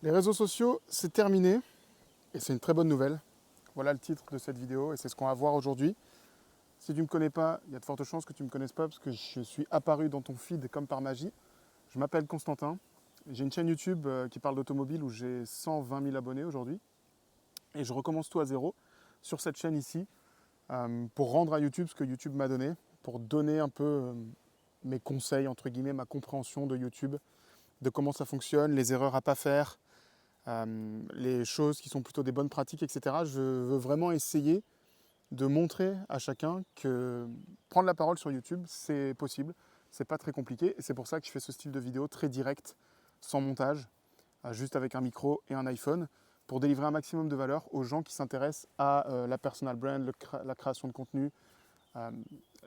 Les réseaux sociaux, c'est terminé et c'est une très bonne nouvelle. Voilà le titre de cette vidéo et c'est ce qu'on va voir aujourd'hui. Si tu ne me connais pas, il y a de fortes chances que tu ne me connaisses pas parce que je suis apparu dans ton feed comme par magie. Je m'appelle Constantin. J'ai une chaîne YouTube qui parle d'automobile où j'ai 120 000 abonnés aujourd'hui. Et je recommence tout à zéro sur cette chaîne ici pour rendre à YouTube ce que YouTube m'a donné, pour donner un peu mes conseils, entre guillemets, ma compréhension de YouTube, de comment ça fonctionne, les erreurs à ne pas faire, les choses qui sont plutôt des bonnes pratiques, etc. Je veux vraiment essayer de montrer à chacun que prendre la parole sur YouTube, c'est possible, c'est pas très compliqué. Et c'est pour ça que je fais ce style de vidéo très direct, sans montage, juste avec un micro et un iPhone, pour délivrer un maximum de valeur aux gens qui s'intéressent à la personal brand, la création de contenu, euh,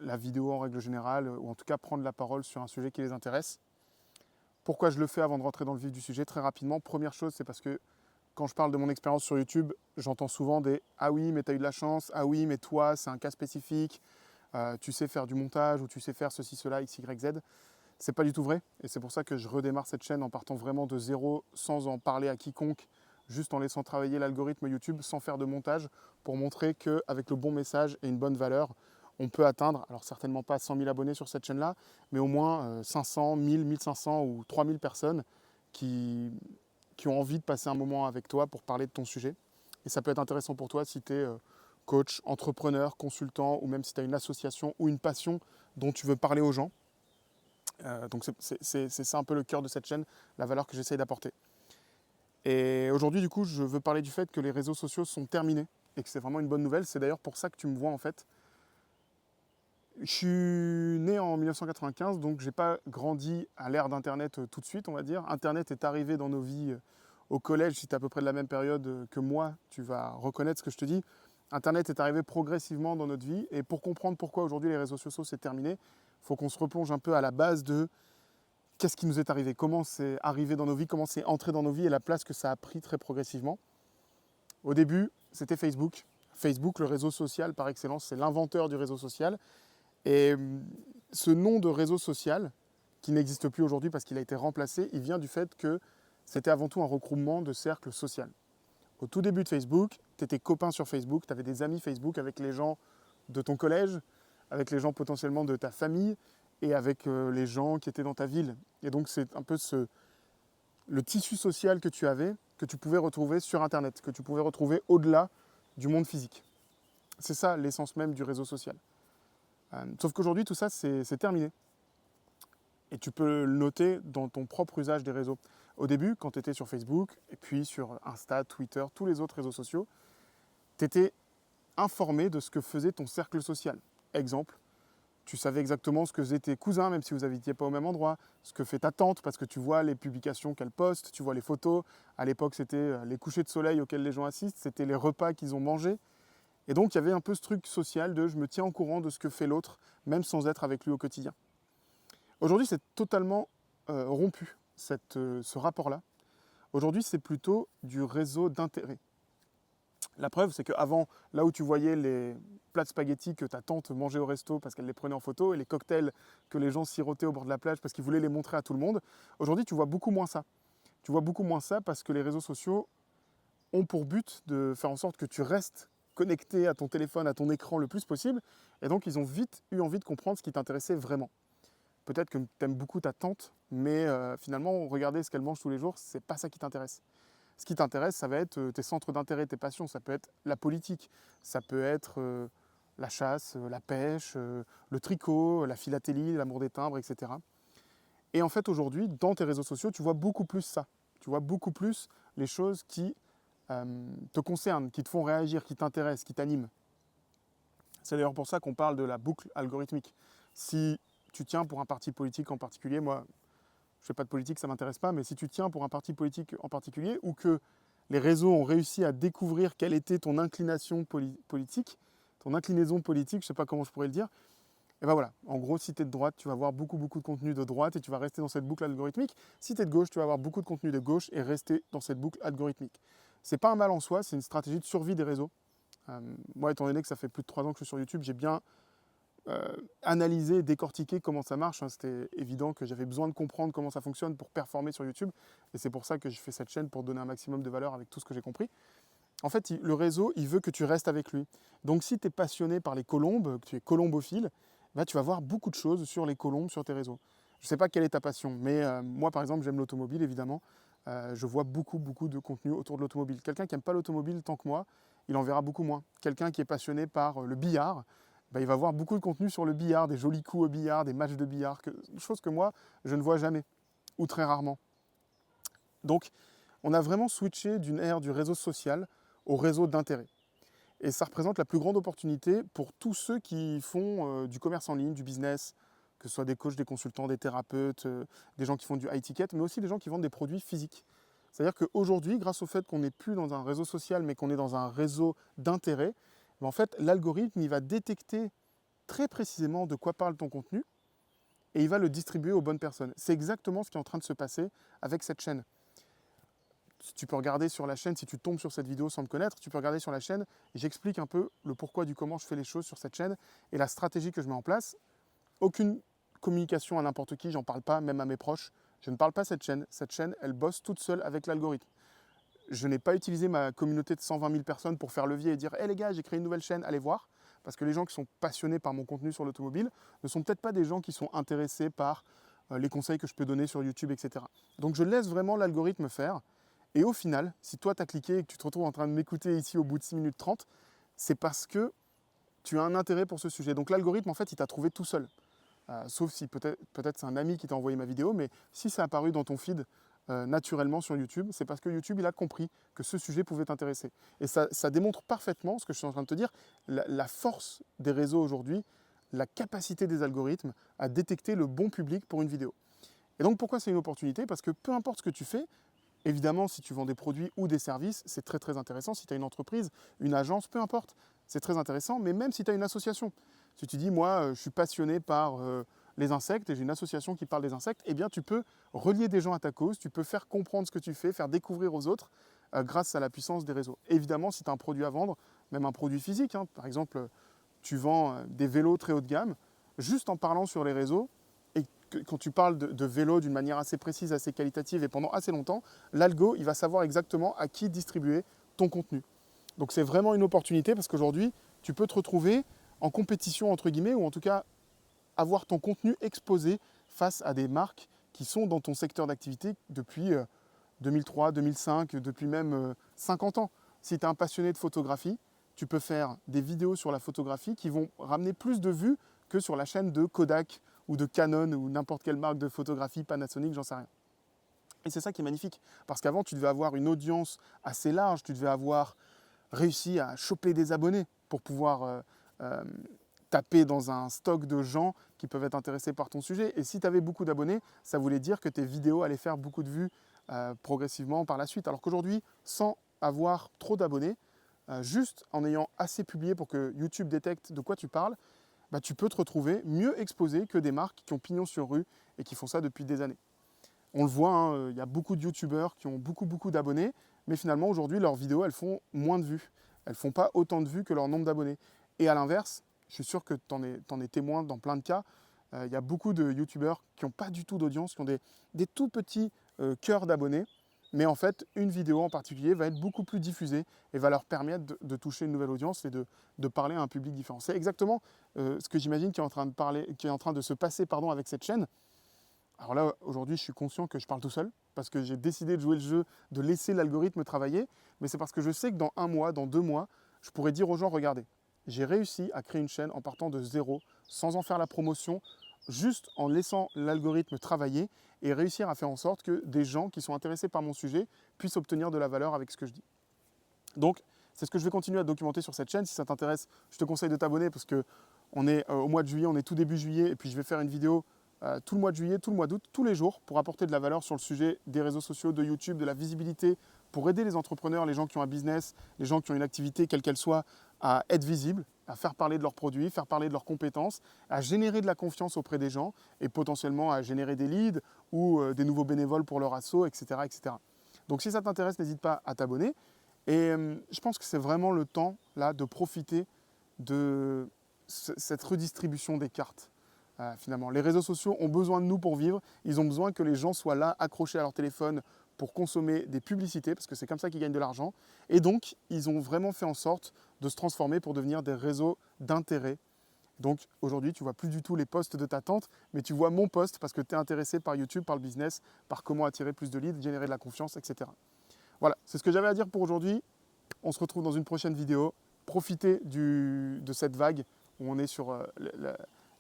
la vidéo en règle générale, ou en tout cas prendre la parole sur un sujet qui les intéresse. Pourquoi je le fais avant de rentrer dans le vif du sujet très rapidement? Première chose, c'est parce que quand je parle de mon expérience sur YouTube, j'entends souvent des «Ah oui, mais tu as eu de la chance, ah oui, mais toi, c'est un cas spécifique, tu sais faire du montage ou tu sais faire ceci, cela, X, Y, Z». C'est pas du tout vrai et c'est pour ça que je redémarre cette chaîne en partant vraiment de zéro, sans en parler à quiconque, juste en laissant travailler l'algorithme YouTube sans faire de montage pour montrer qu'avec le bon message et une bonne valeur, on peut atteindre, alors certainement pas 100 000 abonnés sur cette chaîne-là, mais au moins 500, 1000, 1500 ou 3000 personnes qui, qui ont envie de passer un moment avec toi pour parler de ton sujet. Et ça peut être intéressant pour toi si tu es coach, entrepreneur, consultant, ou même si tu as une association ou une passion dont tu veux parler aux gens. Donc c'est ça un peu le cœur de cette chaîne, la valeur que j'essaye d'apporter. Et aujourd'hui, du coup, je veux parler du fait que les réseaux sociaux sont terminés et que c'est vraiment une bonne nouvelle. C'est d'ailleurs pour ça que tu me vois en fait. Je suis né en 1995, donc j'ai pas grandi à l'ère d'Internet tout de suite, on va dire. Internet est arrivé dans nos vies au collège, si tu es à peu près de la même période que moi, tu vas reconnaître ce que je te dis. Internet est arrivé progressivement dans notre vie et pour comprendre pourquoi aujourd'hui les réseaux sociaux c'est terminé, il faut qu'on se replonge un peu à la base de qu'est-ce qui nous est arrivé, comment c'est arrivé dans nos vies, comment c'est entré dans nos vies et la place que ça a pris très progressivement. Au début, c'était Facebook. Facebook, le réseau social par excellence, c'est l'inventeur du réseau social. Et ce nom de réseau social, qui n'existe plus aujourd'hui parce qu'il a été remplacé, il vient du fait que c'était avant tout un regroupement de cercles sociaux. Au tout début de Facebook, tu étais copain sur Facebook, tu avais des amis Facebook avec les gens de ton collège, avec les gens potentiellement de ta famille et avec les gens qui étaient dans ta ville. Et donc c'est un peu le tissu social que tu avais, que tu pouvais retrouver sur Internet, que tu pouvais retrouver au-delà du monde physique. C'est ça l'essence même du réseau social. Sauf qu'aujourd'hui, tout ça, c'est terminé. Et tu peux le noter dans ton propre usage des réseaux. Au début, quand tu étais sur Facebook, et puis sur Insta, Twitter, tous les autres réseaux sociaux, tu étais informé de ce que faisait ton cercle social. Exemple, tu savais exactement ce que faisaient tes cousins, même si vous n'habitiez pas au même endroit, ce que fait ta tante, parce que tu vois les publications qu'elle poste, tu vois les photos. À l'époque, c'était les couchers de soleil auxquels les gens assistent, c'était les repas qu'ils ont mangés. Et donc, il y avait un peu ce truc social de je me tiens au courant de ce que fait l'autre, même sans être avec lui au quotidien. Aujourd'hui, c'est totalement rompu, ce rapport-là. Aujourd'hui, c'est plutôt du réseau d'intérêt. La preuve, c'est qu'avant, là où tu voyais les plats de spaghettis que ta tante mangeait au resto parce qu'elle les prenait en photo et les cocktails que les gens sirotaient au bord de la plage parce qu'ils voulaient les montrer à tout le monde, aujourd'hui, tu vois beaucoup moins ça. Tu vois beaucoup moins ça parce que les réseaux sociaux ont pour but de faire en sorte que tu restes connecté à ton téléphone, à ton écran le plus possible. Et donc, ils ont vite eu envie de comprendre ce qui t'intéressait vraiment. Peut-être que tu aimes beaucoup ta tante, mais finalement, regarder ce qu'elle mange tous les jours, c'est pas ça qui t'intéresse. Ce qui t'intéresse, ça va être tes centres d'intérêt, tes passions. Ça peut être la politique, ça peut être la chasse, la pêche, le tricot, la philatélie, l'amour des timbres, etc. Et en fait, aujourd'hui, dans tes réseaux sociaux, tu vois beaucoup plus ça. Tu vois beaucoup plus les choses qui te concernent, qui te font réagir, qui t'intéressent, qui t'animent. C'est d'ailleurs pour ça qu'on parle de la boucle algorithmique. Si tu tiens pour un parti politique en particulier, moi, je ne fais pas de politique, ça ne m'intéresse pas, mais si tu tiens pour un parti politique en particulier, ou que les réseaux ont réussi à découvrir quelle était ton inclination politique, ton inclinaison politique, je ne sais pas comment je pourrais le dire, et ben voilà, en gros, si tu es de droite, tu vas avoir beaucoup, beaucoup de contenu de droite et tu vas rester dans cette boucle algorithmique. Si tu es de gauche, tu vas avoir beaucoup de contenu de gauche et rester dans cette boucle algorithmique. C'est pas un mal en soi, c'est une stratégie de survie des réseaux. Moi, étant donné que ça fait plus de 3 ans que je suis sur YouTube, j'ai bien analyser, décortiquer comment ça marche. Hein. C'était évident que j'avais besoin de comprendre comment ça fonctionne pour performer sur YouTube. Et c'est pour ça que je fais cette chaîne, pour donner un maximum de valeur avec tout ce que j'ai compris. En fait, le réseau, il veut que tu restes avec lui. Donc si tu es passionné par les colombes, que tu es colombophile, bah, tu vas voir beaucoup de choses sur les colombes sur tes réseaux. Je ne sais pas quelle est ta passion, mais moi, par exemple, j'aime l'automobile, évidemment. Je vois beaucoup de contenu autour de l'automobile. Quelqu'un qui n'aime pas l'automobile tant que moi, il en verra beaucoup moins. Quelqu'un qui est passionné par le billard, bah, il va voir beaucoup de contenu sur le billard, des jolis coups au billard, des matchs de billard, chose que moi, je ne vois jamais, ou très rarement. Donc, on a vraiment switché d'une ère du réseau social au réseau d'intérêt. Et ça représente la plus grande opportunité pour tous ceux qui font du commerce en ligne, du business, que ce soit des coachs, des consultants, des thérapeutes, des gens qui font du high ticket, mais aussi des gens qui vendent des produits physiques. C'est-à-dire qu'aujourd'hui, grâce au fait qu'on n'est plus dans un réseau social, mais qu'on est dans un réseau d'intérêt, en fait, l'algorithme, il va détecter très précisément de quoi parle ton contenu et il va le distribuer aux bonnes personnes. C'est exactement ce qui est en train de se passer avec cette chaîne. Tu peux regarder sur la chaîne, si tu tombes sur cette vidéo sans me connaître, tu peux regarder sur la chaîne et j'explique un peu le pourquoi du comment je fais les choses sur cette chaîne et la stratégie que je mets en place. Aucune communication à n'importe qui, j'en parle pas, même à mes proches. Je ne parle pas cette chaîne. Cette chaîne, elle bosse toute seule avec l'algorithme. Je n'ai pas utilisé ma communauté de 120 000 personnes pour faire levier et dire « Hé les gars, j'ai créé une nouvelle chaîne, allez voir ». Parce que les gens qui sont passionnés par mon contenu sur l'automobile ne sont peut-être pas des gens qui sont intéressés par les conseils que je peux donner sur YouTube, etc. Donc je laisse vraiment l'algorithme faire. Et au final, si toi tu as cliqué et que tu te retrouves en train de m'écouter ici au bout de 6 minutes 30, c'est parce que tu as un intérêt pour ce sujet. Donc l'algorithme, en fait, il t'a trouvé tout seul. Sauf si peut-être c'est un ami qui t'a envoyé ma vidéo, mais si c'est apparu dans ton feed naturellement sur YouTube, c'est parce que YouTube il a compris que ce sujet pouvait t'intéresser. Et ça démontre parfaitement ce que je suis en train de te dire, la force des réseaux aujourd'hui, la capacité des algorithmes à détecter le bon public pour une vidéo. Et donc pourquoi c'est une opportunité? Parce que peu importe ce que tu fais, évidemment si tu vends des produits ou des services, c'est très intéressant. Si tu as une entreprise, une agence, peu importe, c'est très intéressant, mais même si tu as une association. Si tu dis, moi, je suis passionné par les insectes et j'ai une association qui parle des insectes, eh bien, tu peux relier des gens à ta cause, tu peux faire comprendre ce que tu fais, faire découvrir aux autres grâce à la puissance des réseaux. Évidemment, si tu as un produit à vendre, même un produit physique, hein, par exemple, tu vends des vélos très haut de gamme, juste en parlant sur les réseaux, et quand tu parles de vélos d'une manière assez précise, assez qualitative et pendant assez longtemps, l'algo, il va savoir exactement à qui distribuer ton contenu. Donc c'est vraiment une opportunité parce qu'aujourd'hui, tu peux te retrouver en compétition, entre guillemets, ou en tout cas avoir ton contenu exposé face à des marques qui sont dans ton secteur d'activité depuis 2003, 2005, depuis même 50 ans. Si tu es un passionné de photographie, tu peux faire des vidéos sur la photographie qui vont ramener plus de vues que sur la chaîne de Kodak ou de Canon ou n'importe quelle marque de photographie, Panasonic, j'en sais rien. Et c'est ça qui est magnifique, parce qu'avant, tu devais avoir une audience assez large, tu devais avoir réussi à choper des abonnés pour pouvoir taper dans un stock de gens qui peuvent être intéressés par ton sujet. Et si tu avais beaucoup d'abonnés, ça voulait dire que tes vidéos allaient faire beaucoup de vues progressivement par la suite. Alors qu'aujourd'hui, sans avoir trop d'abonnés, juste en ayant assez publié pour que YouTube détecte de quoi tu parles, bah, tu peux te retrouver mieux exposé que des marques qui ont pignon sur rue et qui font ça depuis des années. On le voit, hein, y a beaucoup de youtubeurs qui ont beaucoup d'abonnés, mais finalement aujourd'hui leurs vidéos elles font moins de vues. Elles ne font pas autant de vues que leur nombre d'abonnés. Et à l'inverse, je suis sûr que tu en es témoin dans plein de cas, il y a beaucoup de youtubeurs qui n'ont pas du tout d'audience, qui ont des tout petits cœurs d'abonnés, mais en fait une vidéo en particulier va être beaucoup plus diffusée et va leur permettre de toucher une nouvelle audience et de parler à un public différent. C'est exactement ce que j'imagine qui est en train de se passer avec cette chaîne. Alors là, aujourd'hui, je suis conscient que je parle tout seul, parce que j'ai décidé de jouer le jeu, de laisser l'algorithme travailler, mais c'est parce que je sais que dans 1 mois, dans 2 mois, je pourrais dire aux gens, regardez, j'ai réussi à créer une chaîne en partant de zéro, sans en faire la promotion, juste en laissant l'algorithme travailler et réussir à faire en sorte que des gens qui sont intéressés par mon sujet puissent obtenir de la valeur avec ce que je dis. Donc, c'est ce que je vais continuer à documenter sur cette chaîne. Si ça t'intéresse, je te conseille de t'abonner parce qu'on est au mois de juillet, on est tout début juillet, et puis je vais faire une vidéo tout le mois de juillet, tout le mois d'août, tous les jours, pour apporter de la valeur sur le sujet des réseaux sociaux, de YouTube, de la visibilité, pour aider les entrepreneurs, les gens qui ont un business, les gens qui ont une activité, quelle qu'elle soit, à être visibles, à faire parler de leurs produits, faire parler de leurs compétences, à générer de la confiance auprès des gens et potentiellement à générer des leads ou des nouveaux bénévoles pour leur asso, etc., etc. Donc si ça t'intéresse, n'hésite pas à t'abonner. Et je pense que c'est vraiment le temps là de profiter de cette redistribution des cartes. Finalement, les réseaux sociaux ont besoin de nous pour vivre. Ils ont besoin que les gens soient là, accrochés à leur téléphone pour consommer des publicités, parce que c'est comme ça qu'ils gagnent de l'argent. Et donc, ils ont vraiment fait en sorte de se transformer pour devenir des réseaux d'intérêt. Donc aujourd'hui, tu ne vois plus du tout les posts de ta tante, mais tu vois mon post parce que tu es intéressé par YouTube, par le business, par comment attirer plus de leads, générer de la confiance, etc. Voilà, c'est ce que j'avais à dire pour aujourd'hui. On se retrouve dans une prochaine vidéo. Profitez de cette vague où on est sur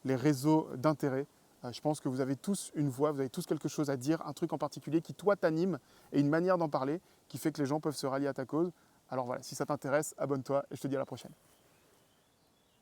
les réseaux d'intérêt. Je pense que vous avez tous une voix, vous avez tous quelque chose à dire, un truc en particulier qui, toi, t'anime et une manière d'en parler qui fait que les gens peuvent se rallier à ta cause. Alors voilà, si ça t'intéresse, abonne-toi et je te dis à la prochaine.